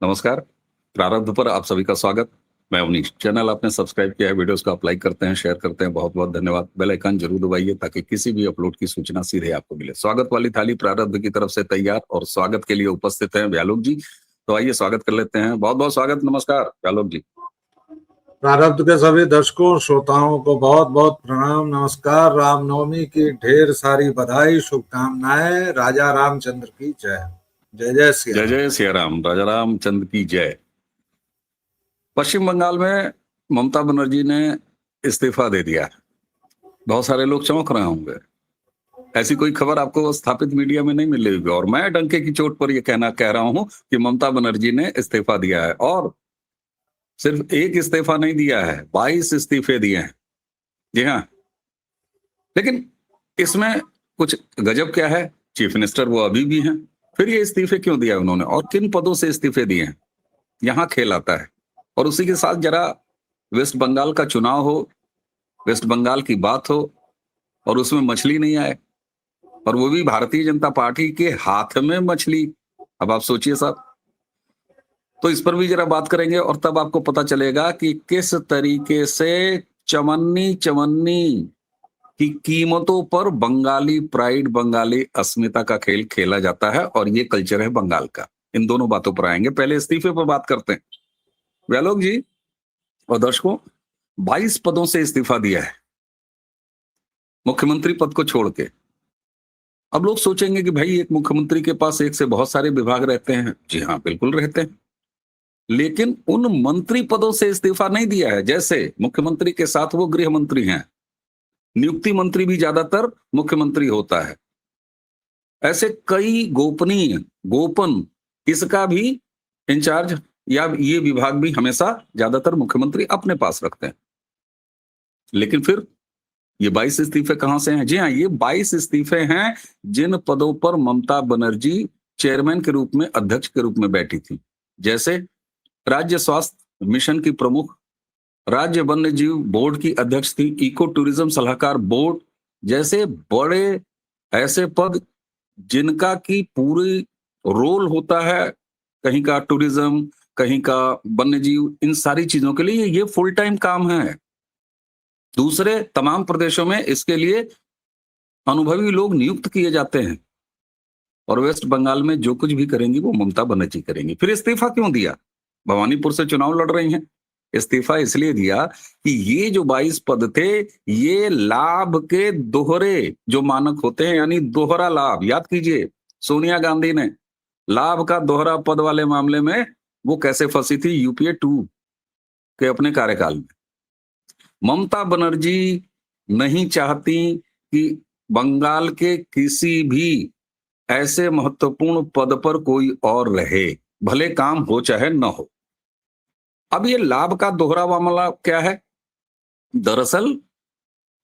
नमस्कार। प्रारब्ध पर आप सभी का स्वागत। मैं अवनीश। चैनल आपने सब्सक्राइब किया है, वीडियोस को आप लाइक करते हैं, शेयर करते हैं, बहुत-बहुत धन्यवाद। बेल आइकन जरूर दबाइए ताकि किसी भी अपलोड की सूचना सीधे आपको मिले। स्वागत वाली थाली प्रारब्ध की तरफ से तैयार और स्वागत के लिए उपस्थित हैं व्यालोक जी। तो आइए स्वागत कर लेते हैं। बहुत-बहुत स्वागत। नमस्कार व्यालोक जी। प्रारब्ध के सभी दर्शकों श्रोताओं को बहुत बहुत प्रणाम, नमस्कार। रामनवमी की ढेर सारी बधाई, शुभकामनाएं। राजा रामचंद्र की जय। जय जय सिया जय राम। जय सिया राम, राजा रामचंद्र की जय। पश्चिम बंगाल में ममता बनर्जी ने इस्तीफा दे दिया। बहुत सारे लोग चौंक रहे होंगे। ऐसी कोई खबर आपको स्थापित मीडिया में नहीं मिल रही होगी और मैं डंके की चोट पर यह कह रहा हूं कि ममता बनर्जी ने इस्तीफा दिया है और सिर्फ एक इस्तीफा नहीं दिया है, 22 इस्तीफे दिए हैं। जी हाँ। लेकिन इसमें कुछ गजब क्या है, चीफ मिनिस्टर वो अभी भी हैं, फिर ये इस्तीफे क्यों दिया उन्होंने और किन पदों से इस्तीफे दिए हैं, यहां खेल आता है। और उसी के साथ जरा वेस्ट बंगाल का चुनाव हो, वेस्ट बंगाल की बात हो और उसमें मछली नहीं आए और वो भी भारतीय जनता पार्टी के हाथ में मछली। अब आप सोचिए साहब। तो इस पर भी जरा बात करेंगे और तब आपको पता चलेगा कि किस तरीके से चवन्नी चवन्नी की कीमतों पर बंगाली प्राइड, बंगाली अस्मिता का खेल खेला जाता है और ये कल्चर है बंगाल का। इन दोनों बातों पर आएंगे, पहले इस्तीफे पर बात करते हैं। व्यालोक जी और दर्शकों, 22 पदों से इस्तीफा दिया है मुख्यमंत्री पद को छोड़ के। अब लोग सोचेंगे कि भाई एक मुख्यमंत्री के पास एक से बहुत सारे विभाग रहते हैं। जी हाँ, बिल्कुल रहते हैं, लेकिन उन मंत्री पदों से इस्तीफा नहीं दिया है। जैसे मुख्यमंत्री के साथ वो गृह मंत्री हैं, नियुक्ति मंत्री भी ज्यादातर मुख्यमंत्री होता है। ऐसे कई गोपनीय गोपन इसका भी इंचार्ज या ये विभाग भी हमेशा ज्यादातर मुख्यमंत्री अपने पास रखते हैं। लेकिन फिर ये 22 इस्तीफे कहां से हैं? जी हाँ, ये 22 इस्तीफे हैं जिन पदों पर ममता बनर्जी चेयरमैन के रूप में, अध्यक्ष के रूप में बैठी थी। जैसे राज्य स्वास्थ्य मिशन की प्रमुख, राज्य वन्य जीव बोर्ड की अध्यक्ष थी, इको टूरिज्म सलाहकार बोर्ड जैसे बड़े ऐसे पद जिनका की पूरी रोल होता है, कहीं का टूरिज्म, कहीं का वन्य जीव, इन सारी चीजों के लिए ये फुल टाइम काम है। दूसरे तमाम प्रदेशों में इसके लिए अनुभवी लोग नियुक्त किए जाते हैं और वेस्ट बंगाल में जो कुछ भी करेंगी वो ममता बनर्जी करेंगी। फिर इस्तीफा क्यों दिया? भवानीपुर से चुनाव लड़ रही हैं। इस्तीफा इसलिए दिया कि ये जो 22 पद थे, ये लाभ के दोहरे जो मानक होते हैं, यानी दोहरा लाभ। याद कीजिए, सोनिया गांधी ने लाभ का दोहरा पद वाले मामले में वो कैसे फंसी थी यूपीए 2 के अपने कार्यकाल में। ममता बनर्जी नहीं चाहती कि बंगाल के किसी भी ऐसे महत्वपूर्ण पद पर कोई और रहे, भले काम हो चाहे न हो। अब ये लाभ का दोहरा मामला क्या है? दरअसल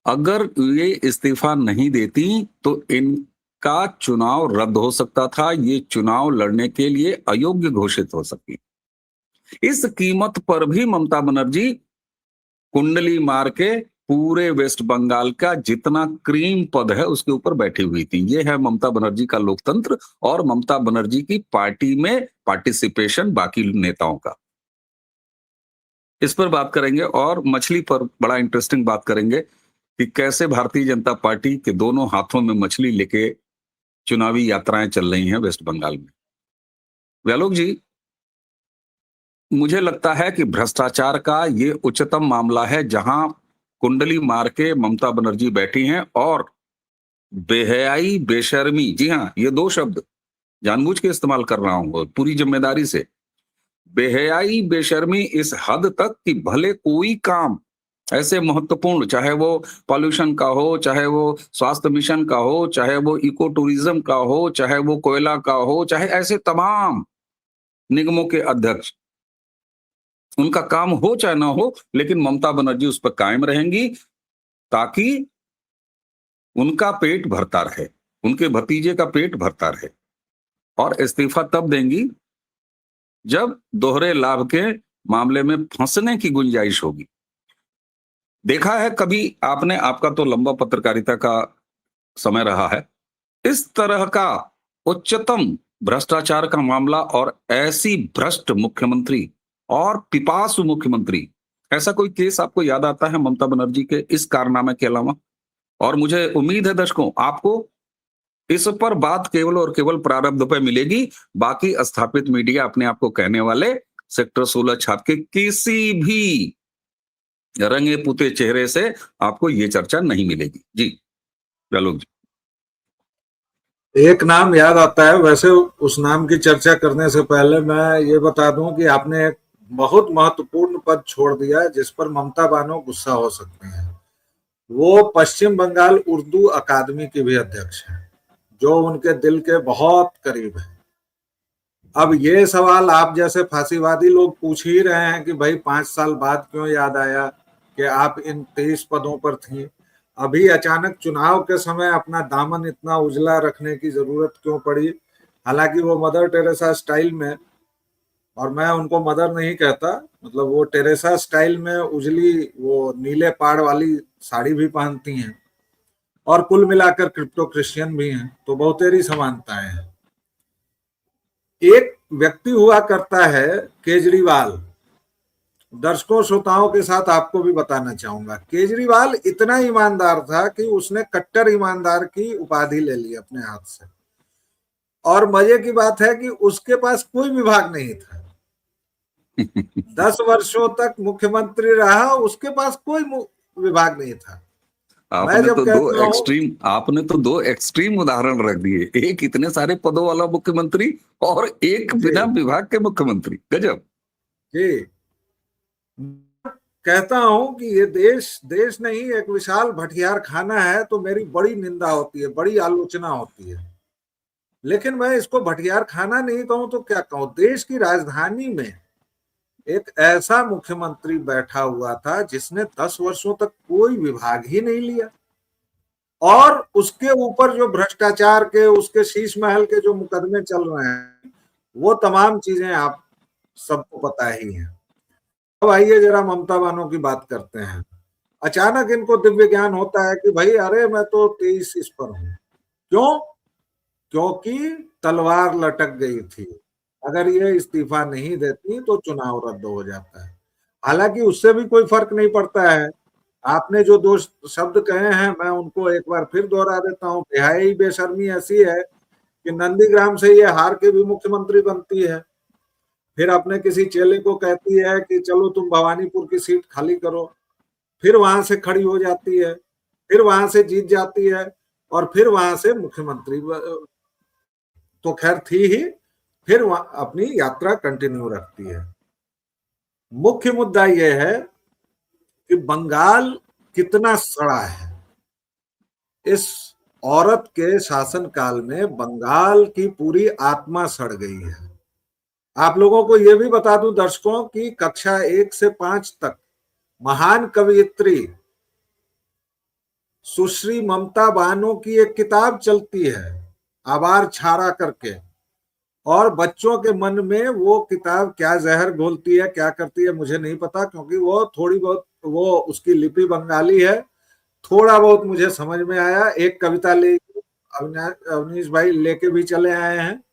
अगर ये इस्तीफा नहीं देती तो इनका चुनाव रद्द हो सकता था, ये चुनाव लड़ने के लिए अयोग्य घोषित हो सकती। इस कीमत पर भी ममता बनर्जी कुंडली मार के पूरे वेस्ट बंगाल का जितना क्रीम पद है उसके ऊपर बैठी हुई थी। ये है ममता बनर्जी का लोकतंत्र और ममता बनर्जी की पार्टी में पार्टिसिपेशन बाकी नेताओं का। इस पर बात करेंगे और मछली पर बड़ा इंटरेस्टिंग बात करेंगे कि कैसे भारतीय जनता पार्टी के दोनों हाथों में मछली लेके चुनावी यात्राएं चल रही हैं वेस्ट बंगाल में। व्यालोक जी, मुझे लगता है कि भ्रष्टाचार का ये उच्चतम मामला है जहां कुंडली मार के ममता बनर्जी बैठी हैं और बेहयाई, बेशर्मी, जी हाँ, ये 2 शब्द जानबूझ के इस्तेमाल कर रहा हूं पूरी जिम्मेदारी से। बेहयाई, बेशर्मी इस हद तक कि भले कोई काम ऐसे महत्वपूर्ण, चाहे वो पॉल्यूशन का हो, चाहे वो स्वास्थ्य मिशन का हो, चाहे वो इको टूरिज्म का हो, चाहे वो कोयला का हो, चाहे ऐसे तमाम निगमों के अध्यक्ष, उनका काम हो चाहे ना हो, लेकिन ममता बनर्जी उस पर कायम रहेंगी ताकि उनका पेट भरता रहे, उनके भतीजे का पेट भरता रहे। और इस्तीफा तब देंगी जब दोहरे लाभ के मामले में फंसने की गुंजाइश होगी। देखा है कभी आपने, आपका तो लंबा पत्रकारिता का समय रहा है, इस तरह का उच्चतम भ्रष्टाचार का मामला और ऐसी भ्रष्ट मुख्यमंत्री और पिपासु मुख्यमंत्री, ऐसा कोई केस आपको याद आता है ममता बनर्जी के इस कारनामे के अलावा? और मुझे उम्मीद है दर्शकों आपको इस पर बात केवल और केवल प्रारब्ध पे मिलेगी, बाकी स्थापित मीडिया अपने आप को कहने वाले सेक्टर 16 छात्र के किसी भी रंगे पुते चेहरे से आपको ये चर्चा नहीं मिलेगी। जी आलोक जी। एक नाम याद आता है, वैसे उस नाम की चर्चा करने से पहले मैं ये बता दूं कि आपने एक बहुत महत्वपूर्ण पद छोड़ दिया जिस पर ममता बानो गुस्सा हो सकते हैं। वो पश्चिम बंगाल उर्दू अकादमी की भी अध्यक्ष हैं, जो उनके दिल के बहुत करीब है। अब ये सवाल आप जैसे फांसीवादी लोग पूछ ही रहे हैं कि भाई 5 साल बाद क्यों याद आया कि आप इन 23 पदों पर थी, अभी अचानक चुनाव के समय अपना दामन इतना उजला रखने की जरूरत क्यों पड़ी। हालांकि वो मदर टेरेसा स्टाइल में, और मैं उनको मदर नहीं कहता, मतलब वो टेरेसा स्टाइल में उजली वो नीले पाड़ वाली साड़ी भी पहनती हैं और कुल मिलाकर क्रिप्टो क्रिश्चियन भी हैं, तो बहुतेरी समानताएं हैं। एक व्यक्ति हुआ करता है केजरीवाल, दर्शकों श्रोताओं के साथ आपको भी बताना चाहूंगा, केजरीवाल इतना ईमानदार था कि उसने कट्टर ईमानदार की उपाधि ले ली अपने हाथ से। और मजे की बात है कि उसके पास कोई विभाग नहीं था। 10 वर्षों तक मुख्यमंत्री रहा, उसके पास कोई विभाग नहीं था। आपने तो दो एक्सट्रीम उदाहरण रख दिए, एक इतने सारे पदों वाला मुख्यमंत्री और एक बिना विभाग के मुख्यमंत्री। गजब जी। कहता हूं कि ये देश नहीं एक विशाल भटियार खाना है, तो मेरी बड़ी निंदा होती है, बड़ी आलोचना होती है, लेकिन मैं इसको भटियार खाना नहीं कहूं तो क्या कहूं। देश की राजधानी में एक ऐसा मुख्यमंत्री बैठा हुआ था जिसने 10 वर्षों तक कोई विभाग ही नहीं लिया, और उसके ऊपर जो भ्रष्टाचार के, उसके शीश महल के जो मुकदमे चल रहे हैं, वो तमाम चीजें आप सबको पता ही है। अब आइए जरा ममता बानो की बात करते हैं। अचानक इनको दिव्य ज्ञान होता है कि भाई अरे मैं तो 23 इस पर हूं। क्यों? क्योंकि तलवार लटक गई थी, अगर ये इस्तीफा नहीं देती तो चुनाव रद्द हो जाता है। हालांकि उससे भी कोई फर्क नहीं पड़ता है। आपने जो दो शब्द कहे हैं मैं उनको एक बार फिर दोहरा देता हूँ। बेहयाई बेशर्मी ऐसी है कि नंदीग्राम से ये हार के भी मुख्यमंत्री बनती है, फिर अपने किसी चेले को कहती है कि चलो तुम भवानीपुर की सीट खाली करो, फिर वहां से खड़ी हो जाती है, फिर वहां से जीत जाती है, और फिर वहां से मुख्यमंत्री तो खैर थी ही, फिर अपनी यात्रा कंटिन्यू रखती है। मुख्य मुद्दा यह है कि बंगाल कितना सड़ा है। इस औरत के शासनकाल में बंगाल की पूरी आत्मा सड़ गई है। आप लोगों को यह भी बता दूं दर्शकों की कक्षा 1 से 5 तक महान कवयित्री सुश्री ममता बानो की एक किताब चलती है, आवार छारा करके, और बच्चों के मन में वो किताब क्या जहर घोलती है, क्या करती है मुझे नहीं पता, क्योंकि वो थोड़ी बहुत, वो उसकी लिपि बंगाली है, थोड़ा बहुत मुझे समझ में आया। एक कविता ले अवनीश भाई लेके भी चले आए हैं,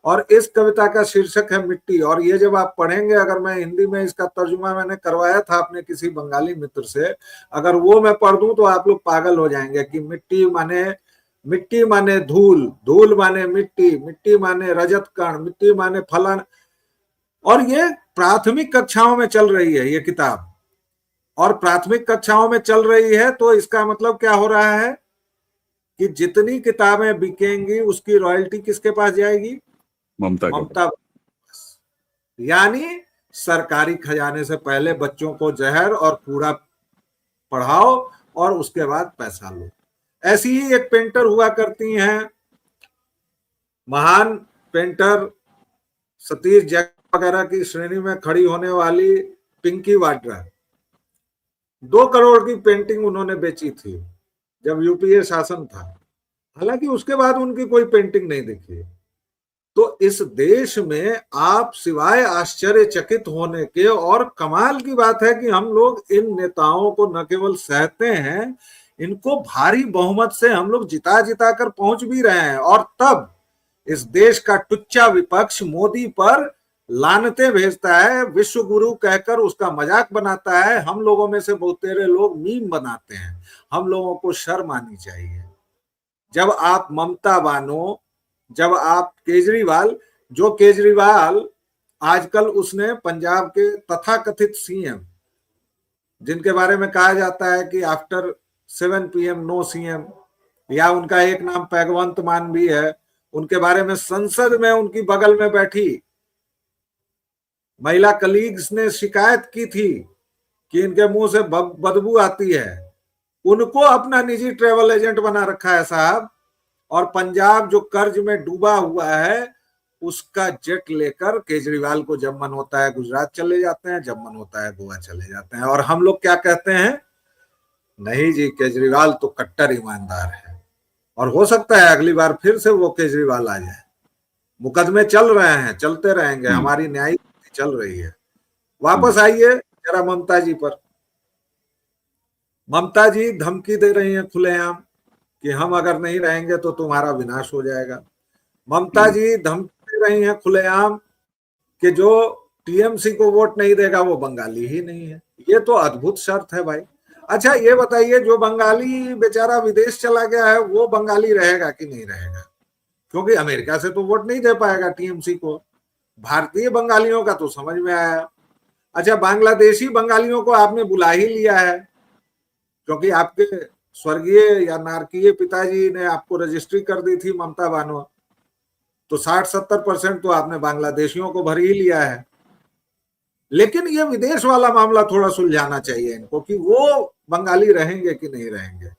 और इस कविता का शीर्षक है मिट्टी। और ये जब आप पढ़ेंगे, अगर मैं हिंदी में इसका तर्जुमा मैंने करवाया था अपने किसी बंगाली मित्र से, अगर वो मैं पढ़ दूं तो आप लोग पागल हो जाएंगे कि मिट्टी माने धूल, धूल माने मिट्टी, मिट्टी माने रजत कण, मिट्टी माने फलन। और ये प्राथमिक कक्षाओं में चल रही है ये किताब, और प्राथमिक कक्षाओं में चल रही है तो इसका मतलब क्या हो रहा है कि जितनी किताबें बिकेंगी उसकी रॉयल्टी किसके पास जाएगी? ममता। यानी सरकारी खजाने से पहले बच्चों को जहर और कूड़ा पढ़ाओ और उसके बाद पैसा लो। ऐसी ही एक पेंटर हुआ करती हैं, महान पेंटर सतीश जैन वगैरह की श्रेणी में खड़ी होने वाली पिंकी वाड्रा। 2 करोड़ की पेंटिंग उन्होंने बेची थी जब यूपीए शासन था। हालांकि उसके बाद उनकी कोई पेंटिंग नहीं दिखी। तो इस देश में आप सिवाय आश्चर्यचकित होने के, और कमाल की बात है कि हम लोग इन नेताओं को न केवल सहते हैं, इनको भारी बहुमत से हम लोग जिता जिता कर पहुंच भी रहे हैं। और तब इस देश का टुच्चा विपक्ष मोदी पर लानतें भेजता है, विश्व गुरु कहकर उसका मजाक बनाता है। हम लोगों में से बहुत तेरे लोग मीम बनाते हैं। हम लोगों को शर्म आनी चाहिए। जब आप ममता बानो, जब आप केजरीवाल, जो केजरीवाल आजकल उसने पंजाब के तथाकथित सीएम, जिनके बारे में कहा जाता है कि आफ्टर 7 PM नो सीएम, या उनका एक नाम भगवंत मान भी है, उनके बारे में संसद में उनकी बगल में बैठी महिला कलीग्स ने शिकायत की थी कि इनके मुंह से बदबू आती है। उनको अपना निजी ट्रेवल एजेंट बना रखा है साहब। और पंजाब जो कर्ज में डूबा हुआ है, उसका जेट लेकर केजरीवाल को जब मन होता है गुजरात चले जाते हैं, जब मन होता है गोवा चले जाते हैं। और हम लोग क्या कहते हैं? नहीं जी, केजरीवाल तो कट्टर ईमानदार है और हो सकता है अगली बार फिर से वो केजरीवाल आ जाए। मुकदमे चल रहे हैं, चलते रहेंगे, हमारी न्यायिक चल रही है। वापस आइए जरा ममता जी पर। ममता जी धमकी दे रही हैं खुलेआम कि हम अगर नहीं रहेंगे तो तुम्हारा विनाश हो जाएगा। ममता जी धमकी दे रही हैं खुलेआम कि जो टीएमसी को वोट नहीं देगा वो बंगाली ही नहीं है। ये तो अद्भुत शर्त है भाई। अच्छा ये बताइए, जो बंगाली बेचारा विदेश चला गया है वो बंगाली रहेगा कि नहीं रहेगा? क्योंकि अमेरिका से तो वोट नहीं दे पाएगा टीएमसी को। भारतीय बंगालियों का तो समझ में आया। अच्छा, बांग्लादेशी बंगालियों को आपने बुला ही लिया है, क्योंकि आपके स्वर्गीय या नारकीय पिताजी ने आपको रजिस्ट्री कर दी थी ममता बानो, तो 60-70% तो आपने बांग्लादेशियों को भर ही लिया है। लेकिन ये विदेश वाला मामला थोड़ा सुलझाना चाहिए इनको कि वो बंगाली रहेंगे कि नहीं रहेंगे।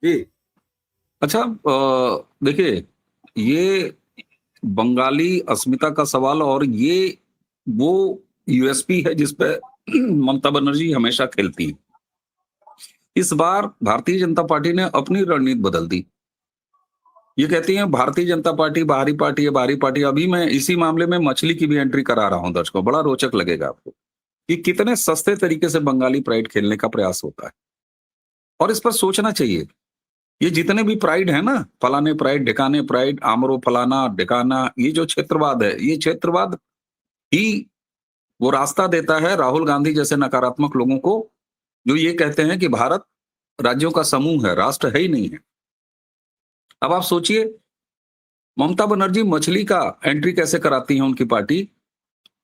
जी अच्छा, देखिए, ये बंगाली अस्मिता का सवाल और ये वो यूएसपी है जिस पे ममता बनर्जी हमेशा खेलती है। इस बार भारतीय जनता पार्टी ने अपनी रणनीति बदल दी। ये कहती है भारतीय जनता पार्टी बाहरी पार्टी है, बाहरी पार्टी। अभी मैं इसी मामले में मछली की भी एंट्री करा रहा हूं दर्शकों, बड़ा रोचक लगेगा आपको कि कितने सस्ते तरीके से बंगाली प्राइड खेलने का प्रयास होता है। और इस पर सोचना चाहिए। ये जितने भी प्राइड है ना, फलाने प्राइड, ढिकाने प्राइड, आमरो फलाना ढिकाना, ये जो क्षेत्रवाद है, ये क्षेत्रवाद ही वो रास्ता देता है राहुल गांधी जैसे नकारात्मक लोगों को, जो ये कहते हैं कि भारत राज्यों का समूह है, राष्ट्र है ही नहीं है। अब आप सोचिए, ममता बनर्जी मछली का एंट्री कैसे कराती है उनकी पार्टी।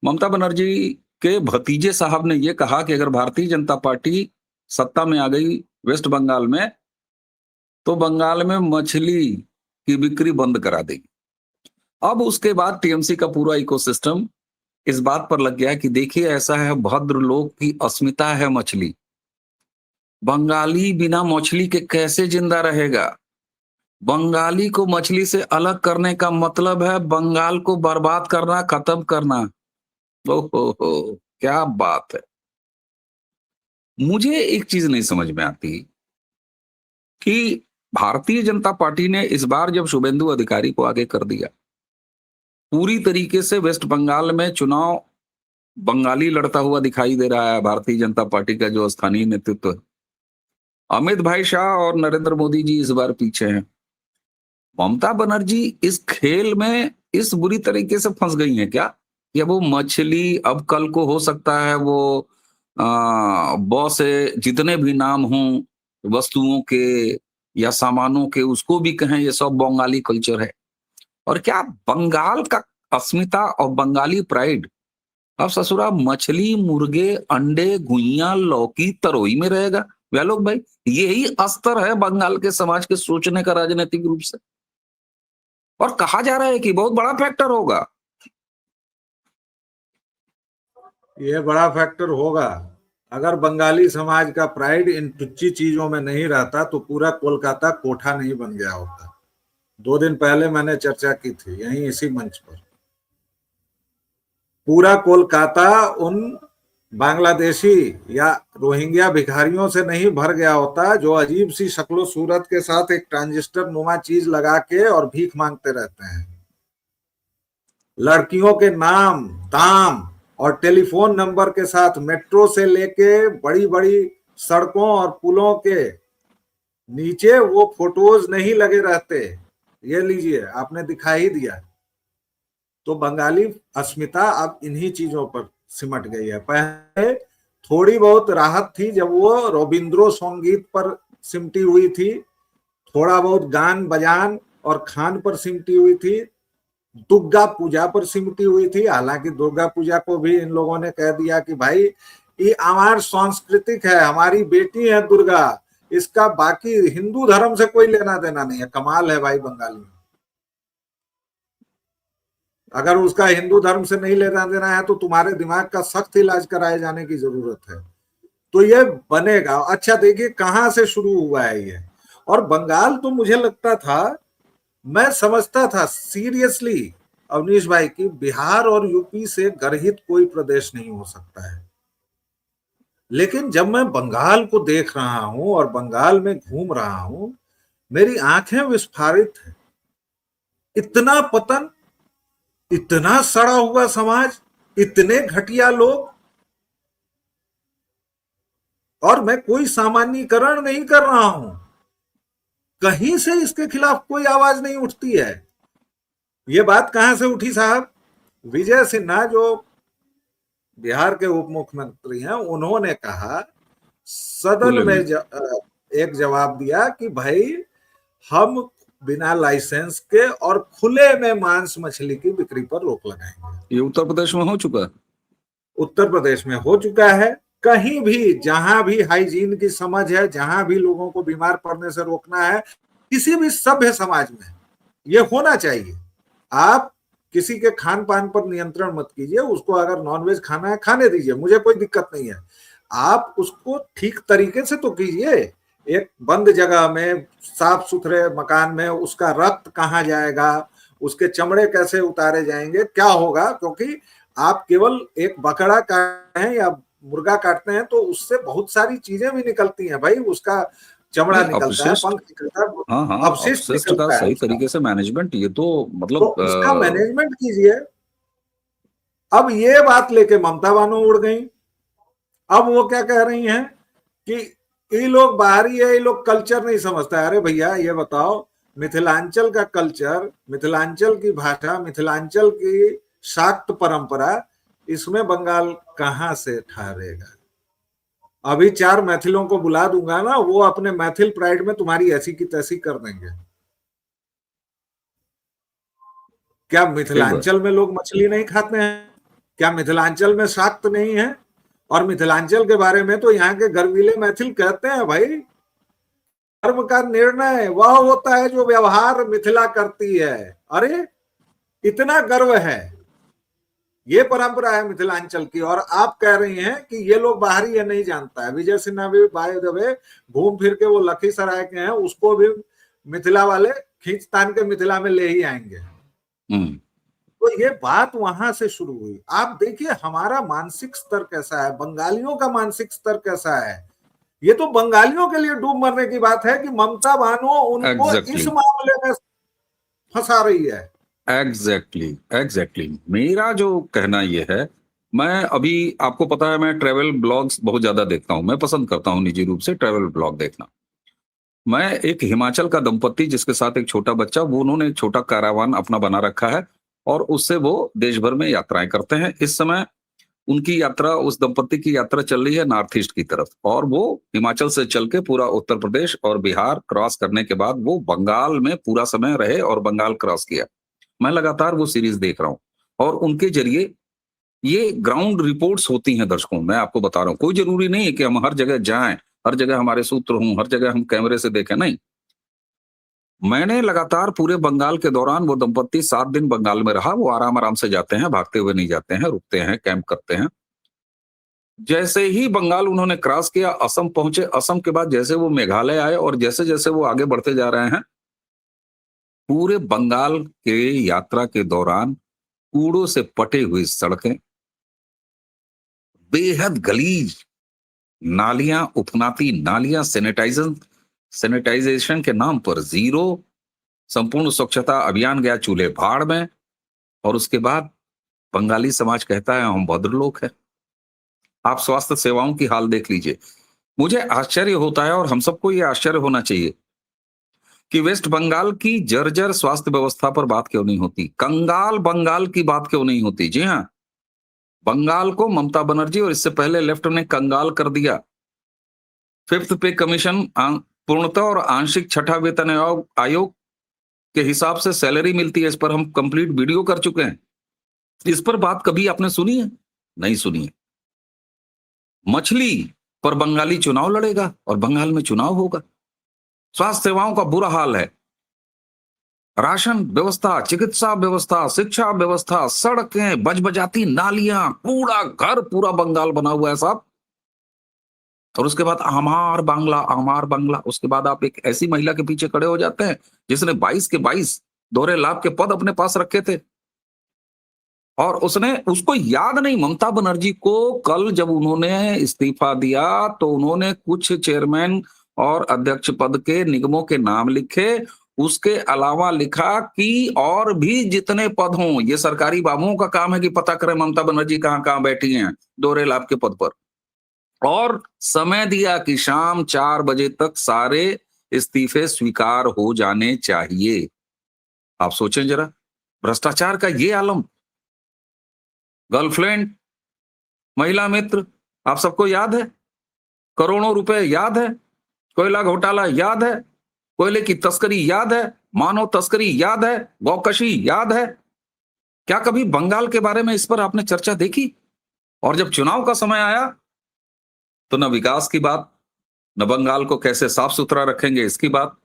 ममता बनर्जी के भतीजे साहब ने यह कहा कि अगर भारतीय जनता पार्टी सत्ता में आ गई वेस्ट बंगाल में, तो बंगाल में मछली की बिक्री बंद करा देगी। अब उसके बाद टीएमसी का पूरा इकोसिस्टम इस बात पर लग गया कि देखिए, ऐसा है, भद्र लोग की अस्मिता है मछली, बंगाली बिना मछली के कैसे जिंदा रहेगा। बंगाली को मछली से अलग करने का मतलब है बंगाल को बर्बाद करना, खत्म करना। ओहो, क्या बात है। मुझे एक चीज नहीं समझ में आती कि भारतीय जनता पार्टी ने इस बार जब शुभेंदु अधिकारी को आगे कर दिया, पूरी तरीके से वेस्ट बंगाल में चुनाव बंगाली लड़ता हुआ दिखाई दे रहा है। भारतीय जनता पार्टी का जो स्थानीय नेतृत्व, अमित भाई शाह और नरेंद्र मोदी जी इस बार पीछे हैं। ममता बनर्जी इस खेल में इस बुरी तरीके से फंस गई हैं क्या? या वो मछली अब कल को हो सकता है वो बॉस से जितने भी नाम हों वस्तुओं के या सामानों के, उसको भी कहें ये सब बंगाली कल्चर है। और क्या बंगाल का अस्मिता और बंगाली प्राइड अब ससुरा मछली, मुर्गे, अंडे, गुइया, लौकी, तरोई में रहेगा? वैलोक भाई, यही अस्तर है बंगाल के समाज के सोचने का राजनीतिक रूप से। और कहा जा रहा है कि बहुत बड़ा फैक्टर होगा। ये बड़ा फैक्टर होगा। अगर बंगाली समाज का प्राइड इन तुच्छी चीजों में नहीं रहता तो पूरा कोलकाता कोठा नहीं बन गया होता। 2 दिन पहले मैंने चर्चा की थी यहीं इसी मंच पर। पूरा कोलकाता उन बांग्लादेशी या रोहिंग्या भिखारियों से नहीं भर गया होता जो अजीब सी शक्लो सूरत के साथ एक ट्रांजिस्टर नुमा चीज लगा के और भीख मांगते रहते हैं। लड़कियों के नाम, दाम और टेलीफोन नंबर के साथ मेट्रो से लेके बड़ी बड़ी सड़कों और पुलों के नीचे वो फोटोज नहीं लगे रहते। ये लीजिए, आपने दिखा ही दिया। तो बंगाली अस्मिता अब इन्हीं चीजों पर सिमट गई है। पहले थोड़ी बहुत राहत थी जब वो रविंद्रो संगीत पर सिमटी हुई थी, थोड़ा बहुत गान बजान और खान पर सिमटी हुई थी, दुर्गा पूजा पर सिमटी हुई थी। हालांकि दुर्गा पूजा को भी इन लोगों ने कह दिया कि भाई ये हमार सांस्कृतिक है, हमारी बेटी है दुर्गा, इसका बाकी हिंदू धर्म से कोई लेना देना नहीं है। कमाल है भाई बंगाल में, अगर उसका हिंदू धर्म से नहीं लेना देना है तो तुम्हारे दिमाग का सख्त इलाज कराए जाने की जरूरत है। तो ये बनेगा। अच्छा देखिए कहां से शुरू हुआ है ये। और बंगाल तो मुझे लगता था, मैं समझता था सीरियसली अवनीश भाई की बिहार और यूपी से गर्हित कोई प्रदेश नहीं हो सकता है। लेकिन जब मैं बंगाल को देख रहा हूं और बंगाल में घूम रहा हूं, मेरी आंखें विस्फारित है। इतना पतन, इतना सड़ा हुआ समाज, इतने घटिया लोग, और मैं कोई सामान्यीकरण नहीं कर रहा हूं, कहीं से इसके खिलाफ कोई आवाज नहीं उठती है। ये बात कहां से उठी साहब? विजय सिन्हा जो बिहार के उप मुख्यमंत्री हैं, उन्होंने कहा सदन में एक जवाब दिया कि भाई हम बिना लाइसेंस के और खुले में मांस मछली की बिक्री पर रोक लगाएंगे। ये उत्तर प्रदेश में हो चुका है। उत्तर प्रदेश में हो चुका है। कहीं भी जहां भी हाइजीन की समझ है, जहां भी लोगों को बीमार पड़ने से रोकना है, किसी भी सभ्य समाज में ये होना चाहिए। आप किसी के खान पान पर नियंत्रण मत कीजिए, उसको अगर नॉनवेज खाना है खाने दीजिए, मुझे कोई दिक्कत नहीं है। आप उसको ठीक तरीके से तो कीजिए। एक बंद जगह में, साफ सुथरे मकान में उसका रक्त कहाँ जाएगा, उसके चमड़े कैसे उतारे जाएंगे, क्या होगा? क्योंकि आप केवल एक बकरा काटते हैं या मुर्गा काटते हैं तो उससे बहुत सारी चीजें भी निकलती हैं भाई। उसका चमड़ा निकलता है, पंख निकलता है, हाँ हाँ, अपशिष्ट अपशिष्ट का निकलता है सही उसका। तरीके से मैनेजमेंट, ये तो मतलब तो उसका मैनेजमेंट कीजिए। अब ये बात लेके ममता बानो उड़ गई। अब वो क्या कह रही हैं कि ये लोग बाहरी है, ये लोग कल्चर नहीं समझता। अरे भैया ये बताओ, मिथिलांचल का कल्चर, मिथिलांचल की भाषा, मिथिलांचल की शाक्त परंपरा, इसमें बंगाल कहां से ठहरेगा? अभी 4 मैथिलों को बुला दूंगा ना, वो अपने मैथिल प्राइड में तुम्हारी ऐसी की तैसी कर देंगे। क्या मिथिलांचल में लोग मछली नहीं खाते हैं? क्या मिथिलांचल में शाक्त नहीं है? और मिथिलांचल के बारे में तो यहाँ के गर्वीले मैथिल कहते हैं भाई, धर्म का निर्णय वह होता है जो व्यवहार मिथिला करती है। अरे इतना गर्व है, ये परंपरा है मिथिलांचल की। और आप कह रही हैं कि ये लोग बाहरी है, नहीं जानता है। विजय सिन्हा भी बाय द वे घूम फिर के वो लखीसराय के हैं, उसको भी मिथिला वाले खींच तान के मिथिला में ले ही आएंगे। तो ये बात वहां से शुरू हुई। आप देखिए हमारा मानसिक स्तर कैसा है, बंगालियों का मानसिक स्तर कैसा है। ये तो बंगालियों के लिए डूब मरने की बात है कि ममता बानो उनको इस मामले में फंसा रही है। एग्जैक्टली मेरा जो कहना ये है, मैं अभी आपको पता है मैं ट्रेवल ब्लॉग्स बहुत ज्यादा देखता हूं, मैं पसंद करता हूं निजी रूप से ट्रेवल ब्लॉग देखना। मैं एक हिमाचल का दंपत्ति जिसके साथ एक छोटा बच्चा, वो उन्होंने एक छोटा कारावान अपना बना रखा है और उससे वो देश भर में यात्राएं करते हैं। इस समय उनकी यात्रा, उस दंपत्ति की यात्रा चल रही है नॉर्थ ईस्ट की तरफ, और वो हिमाचल से चल के पूरा उत्तर प्रदेश और बिहार क्रॉस करने के बाद वो बंगाल में पूरा समय रहे और बंगाल क्रॉस किया। मैं लगातार वो सीरीज देख रहा हूँ और उनके जरिए ये ग्राउंड रिपोर्ट्स होती हैं दर्शकों, मैं आपको बता रहा हूँ। कोई जरूरी नहीं है कि हम हर जगह जाएं, हर जगह हमारे सूत्र हों, हर जगह हम कैमरे से देखें, नहीं। मैंने लगातार पूरे बंगाल के दौरान, वो दंपत्ति 7 दिन बंगाल में रहा, वो आराम आराम से जाते हैं, भागते हुए नहीं जाते हैं, रुकते हैं, कैंप करते हैं। जैसे ही बंगाल उन्होंने क्रॉस किया, असम पहुंचे, असम के बाद जैसे वो मेघालय आए और जैसे जैसे वो आगे बढ़ते जा रहे हैं, पूरे बंगाल के यात्रा के दौरान कूड़ों से पटे हुई सड़कें, बेहद गलीज नालियां, उफनाती नालियां, सैनिटाइजेशन के नाम पर जीरो, संपूर्ण स्वच्छता अभियान गया चूल्हे भाड़ में। और उसके बाद बंगाली समाज कहता है हम भद्र लोग हैं। आप स्वास्थ्य सेवाओं की हाल देख लीजिए। मुझे आश्चर्य होता है और हम सबको ये आश्चर्य होना चाहिए कि वेस्ट बंगाल की जर्जर स्वास्थ्य व्यवस्था पर बात क्यों नहीं होती, कंगाल बंगाल की बात क्यों नहीं होती। जी हाँ, बंगाल को ममता बनर्जी और इससे पहले लेफ्ट ने कंगाल कर दिया। फिफ्थ पे कमीशन पूर्णतः और आंशिक छठा वेतन आयोग के हिसाब से सैलरी मिलती है। इस पर हम कंप्लीट वीडियो कर चुके हैं। इस पर बात कभी आपने सुनी है? नहीं सुनी है। मछली पर बंगाली चुनाव लड़ेगा और बंगाल में चुनाव होगा। स्वास्थ्य सेवाओं का बुरा हाल है। राशन व्यवस्था, चिकित्सा व्यवस्था, शिक्षा व्यवस्था, सड़कें, बजबजाती नालियां, कूड़ा घर, पूरा बंगाल बना हुआ है साहब। और उसके बाद आमार बांग्ला, आमार बांग्ला। उसके बाद आप एक ऐसी महिला के पीछे खड़े हो जाते हैं जिसने 22 के 22 दोहरे लाभ के पद अपने पास रखे थे, और उसने, उसको याद नहीं, ममता बनर्जी को कल जब उन्होंने इस्तीफा दिया तो उन्होंने कुछ चेयरमैन और अध्यक्ष पद के निगमों के नाम लिखे। उसके अलावा लिखा कि और भी जितने पद हों, ये सरकारी बाबुओं का काम है कि पता करें ममता बनर्जी कहां कहां बैठी हैं दोहरे लाभ के पद पर। और समय दिया कि शाम 4 बजे तक सारे इस्तीफे स्वीकार हो जाने चाहिए। आप सोचें जरा, भ्रष्टाचार का ये आलम। गर्लफ्रेंड, महिला मित्र, आप सबको याद है, करोड़ों रुपए याद है, कोयला घोटाला याद है, कोयले की तस्करी याद है, मानव तस्करी याद है, गौकशी याद है। क्या कभी बंगाल के बारे में इस पर आपने चर्चा देखी? और जब चुनाव का समय आया तो न विकास की बात, न बंगाल को कैसे साफ सुथरा रखेंगे इसकी बात,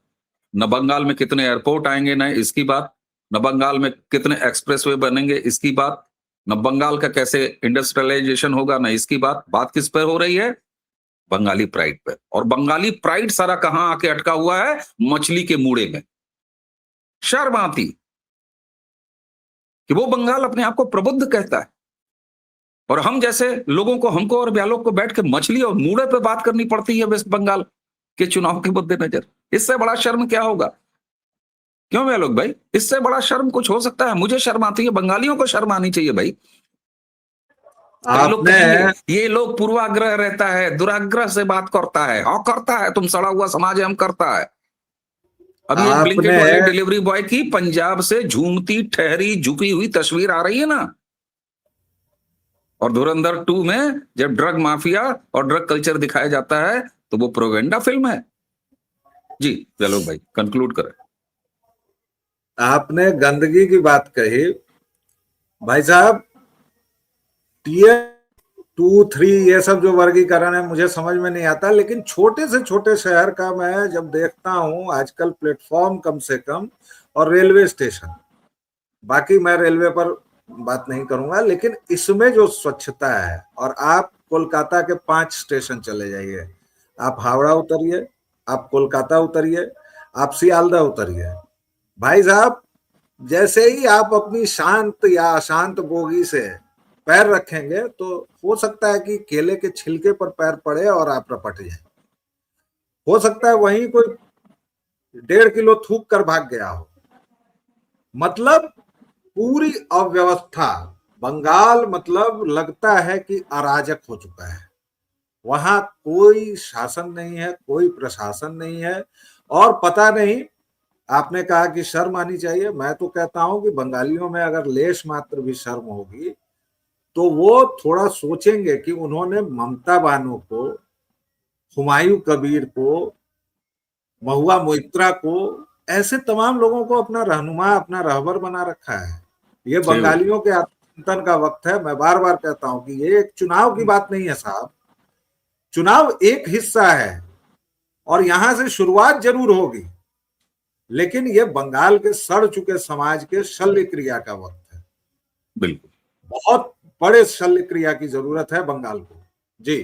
न बंगाल में कितने एयरपोर्ट आएंगे न इसकी बात, न बंगाल में कितने एक्सप्रेसवे बनेंगे इसकी बात, न बंगाल का कैसे इंडस्ट्रियलाइजेशन होगा न इसकी बात। बात किस पर हो रही है? बंगाली प्राइड पे। और बंगाली प्राइड सारा कहां आके अटका हुआ है? मछली के मूड़े में। शर्म आती कि वो बंगाल अपने आप को प्रबुद्ध कहता है, और हम जैसे लोगों को, हमको और ब्यालों को बैठ के मछली और मूड़े पे बात करनी पड़ती है वेस्ट बंगाल के चुनाव के मद्देनजर। इससे बड़ा शर्म क्या होगा? क्यों ब्यालोग भाई, इससे बड़ा शर्म कुछ हो सकता है? मुझे शर्म आती है, बंगालियों को शर्म आनी चाहिए भाई। कई लोग आपने कहेंगे ये लोग पूर्वाग्रह रहता है, दुराग्रह से बात करता है। हाँ करता है, तुम सड़ा हुआ समाज है, हम करता है। अभी एक ब्लिंकिट आपने वाले डिलीवरी बॉय की पंजाब से झूमती ठहरी झुकी हुई तस्वीर आ रही है ना। और धुरंधर 2 में जब ड्रग माफिया और ड्रग कल्चर दिखाया जाता है तो वो प्रोपेगेंडा फिल्म है। जी चलो भाई, कंक्लूड करें। आपने गंदगी की बात कही भाई साहब। टीयर 2, 3 ये सब जो वर्गीकरण है मुझे समझ में नहीं आता, लेकिन छोटे से छोटे शहर का मैं जब देखता हूं आजकल प्लेटफॉर्म कम से कम और रेलवे स्टेशन, बाकी मैं रेलवे पर बात नहीं करूंगा, लेकिन इसमें जो स्वच्छता है, और आप कोलकाता के 5 स्टेशन चले जाइए, आप हावड़ा उतरिए, आप कोलकाता उतरिए, आप सियालदह उतरिए, भाई साहब जैसे ही आप अपनी शांत या अशांत बोगी से पैर रखेंगे तो हो सकता है कि केले के छिलके पर पैर पड़े और आप रपट जाए। हो सकता है वहीं कोई 1.5 किलो थूक कर भाग गया हो। मतलब पूरी अव्यवस्था। बंगाल मतलब लगता है कि अराजक हो चुका है। वहां कोई शासन नहीं है, कोई प्रशासन नहीं है, और पता नहीं, आपने कहा कि शर्म आनी चाहिए, मैं तो कहता हूं कि बंगालियों में अगर लेश मात्र भी शर्म होगी तो वो थोड़ा सोचेंगे कि उन्होंने ममता बानो को, हुमायूं कबीर को, महुआ मोइत्रा को, ऐसे तमाम लोगों को अपना रहनुमा, अपना रहबर बना रखा है। ये बंगालियों के आत्मचिंतन का वक्त है। मैं बार बार कहता हूं कि ये एक चुनाव की बात नहीं है साहब। चुनाव एक हिस्सा है और यहां से शुरुआत जरूर होगी, लेकिन ये बंगाल के सड़ चुके समाज के शल्य क्रिया का वक्त है। बिल्कुल, बहुत बड़े शल्य क्रिया की जरूरत है बंगाल को। जी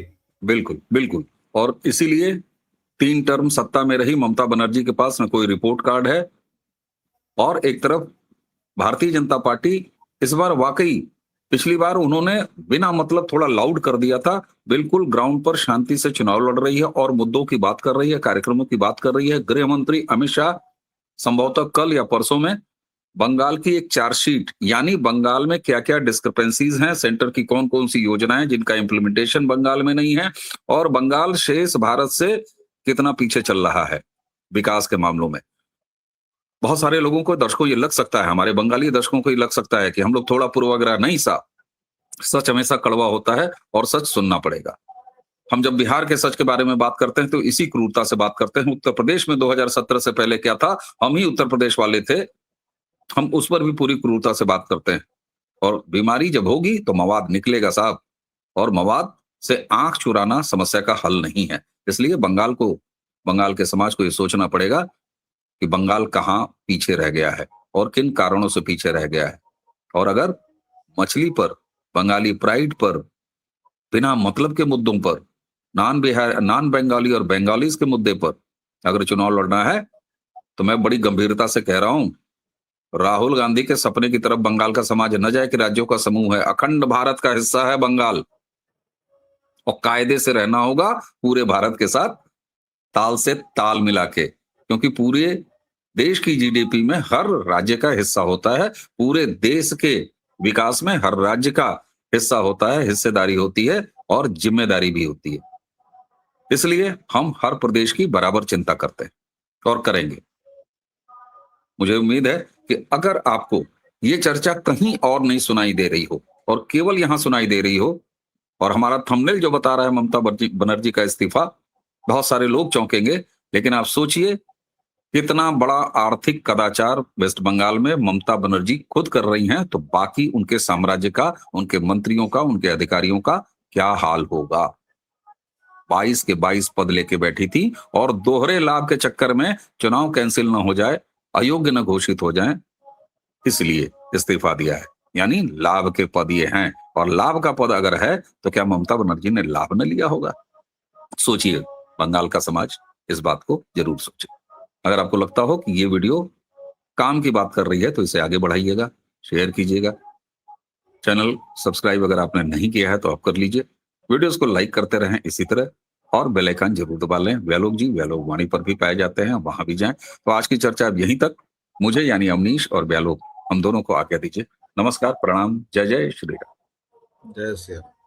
बिल्कुल बिल्कुल। और इसीलिए 3 टर्म सत्ता में रही ममता बनर्जी के पास न कोई रिपोर्ट कार्ड है, और एक तरफ भारतीय जनता पार्टी इस बार वाकई, पिछली बार उन्होंने बिना मतलब थोड़ा लाउड कर दिया था, बिल्कुल ग्राउंड पर शांति से चुनाव लड़ रही है और मुद्दों की बात कर रही है, कार्यक्रमों की बात कर रही है। गृह मंत्री अमित शाह संभवतः कल या परसों में बंगाल की एक चार्जशीट, यानी बंगाल में क्या क्या डिस्क्रिपेंसीज हैं, सेंटर की कौन कौन सी योजनाएं जिनका इंप्लीमेंटेशन बंगाल में नहीं है, और बंगाल शेष भारत से कितना पीछे चल रहा है विकास के मामलों में, बहुत सारे लोगों को, दर्शकों, ये लग सकता है, हमारे बंगाली दर्शकों को ये लग सकता है कि हम लोग थोड़ा पूर्वाग्रह, नहीं साहब, सच हमेशा कड़वा होता है और सच सुनना पड़ेगा। हम जब बिहार के सच के बारे में बात करते हैं तो इसी क्रूरता से बात करते हैं। उत्तर प्रदेश में 2017 से पहले क्या था, हम ही उत्तर प्रदेश वाले थे, हम उस पर भी पूरी क्रूरता से बात करते हैं। और बीमारी जब होगी तो मवाद निकलेगा साहब, और मवाद से आंख चुराना समस्या का हल नहीं है। इसलिए बंगाल के समाज को ये सोचना पड़ेगा कि बंगाल कहाँ पीछे रह गया है और किन कारणों से पीछे रह गया है। और अगर मछली पर, बंगाली प्राइड पर, बिना मतलब के मुद्दों पर, नॉन बंगाली और बंगालीज के मुद्दे पर अगर चुनाव लड़ना है, तो मैं बड़ी गंभीरता से कह रहा हूं, राहुल गांधी के सपने की तरफ बंगाल का समाज न जाए कि राज्यों का समूह है। अखंड भारत का हिस्सा है बंगाल, और कायदे से रहना होगा पूरे भारत के साथ, ताल से ताल मिला के, क्योंकि पूरे देश की जीडीपी में हर राज्य का हिस्सा होता है, पूरे देश के विकास में हर राज्य का हिस्सा होता है, हिस्सेदारी होती है और जिम्मेदारी भी होती है। इसलिए हम हर प्रदेश की बराबर चिंता करते हैं और करेंगे। मुझे उम्मीद है कि अगर आपको ये चर्चा कहीं और नहीं सुनाई दे रही हो और केवल यहां सुनाई दे रही हो, और हमारा थंबनेल जो बता रहा है ममता बनर्जी का इस्तीफा, बहुत सारे लोग चौंकेंगे, लेकिन आप सोचिए कितना बड़ा आर्थिक कदाचार वेस्ट बंगाल में ममता बनर्जी खुद कर रही हैं, तो बाकी उनके साम्राज्य का, उनके मंत्रियों का, उनके अधिकारियों का क्या हाल होगा। 22 के 22 पद लेके बैठी थी और दोहरे लाभ के चक्कर में चुनाव कैंसिल ना हो जाए, अयोग्य न घोषित हो जाए, इसलिए इस्तीफा दिया है। यानी लाभ के पद ये हैं, और लाभ का पद अगर है तो क्या ममता बनर्जी ने लाभ न लिया होगा? सोचिए, बंगाल का समाज इस बात को जरूर सोचे। अगर आपको लगता हो कि ये वीडियो काम की बात कर रही है तो इसे आगे बढ़ाइएगा, शेयर कीजिएगा। चैनल सब्सक्राइब अगर आपने नहीं किया है तो आप कर लीजिए। वीडियोस को लाइक करते रहें इसी तरह, और बेल आइकन जरूर दबा लें। व्यालोक जी व्यालोक वाणी पर भी पाए जाते हैं, वहां भी जाएं। तो आज की चर्चा अब यहीं तक। मुझे यानी अवनीश और व्यालोक, हम दोनों को आज्ञा दीजिए। नमस्कार, प्रणाम, जय जय श्री राम। जय श्री राम।